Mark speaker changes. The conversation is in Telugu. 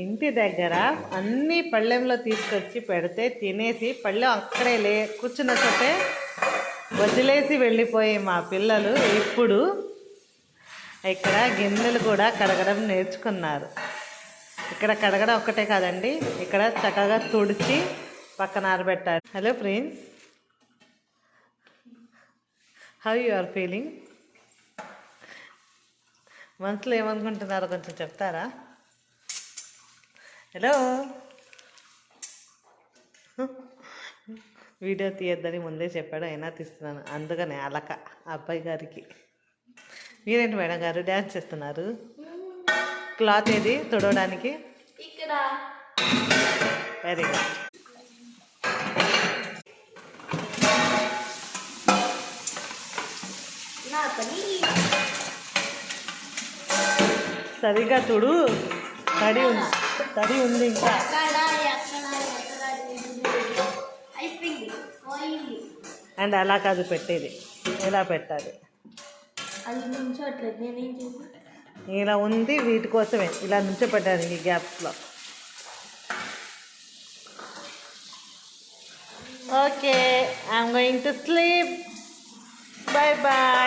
Speaker 1: ఇంటి దగ్గర అన్ని పళ్ళెంలో తీసుకొచ్చి పెడితే తినేసి పళ్ళెం అక్కడే కూర్చున్న చోటే వదిలేసి వెళ్ళిపోయే మా పిల్లలు ఇప్పుడు ఇక్కడ గిన్నెలు కూడా కడగడం నేర్చుకున్నారు. ఇక్కడ కడగడం ఒక్కటే కాదండి, ఇక్కడ చక్కగా తుడిచి పక్కన ఆరబెట్టారు. Hello friends, how you are feeling? మనసులో ఏమనుకుంటున్నారో కొంచెం చెప్తారా? హలో, వీడియో తీయొద్దని ముందే చెప్పాడు, అయినా తీస్తున్నాను. అందుకనే అలక అబ్బాయి గారికి. మీరేంటి మేడం గారు డ్యాన్స్ చేస్తున్నారు? క్లాత్ ఏది తుడవడానికి?
Speaker 2: ఇక్కడ.
Speaker 1: Very good. సరిగ్గా తుడు, తడి ఉంది ఇంకా. అండ్ అలా కాదు పెట్టేది, ఇలా పెట్టాలి. ఇలా ఉంది, వీటి కోసమే ఇలా నుంచోపెట్టాను ఈ గ్యాప్స్లో. Okay, I'm going to sleep. Bye bye.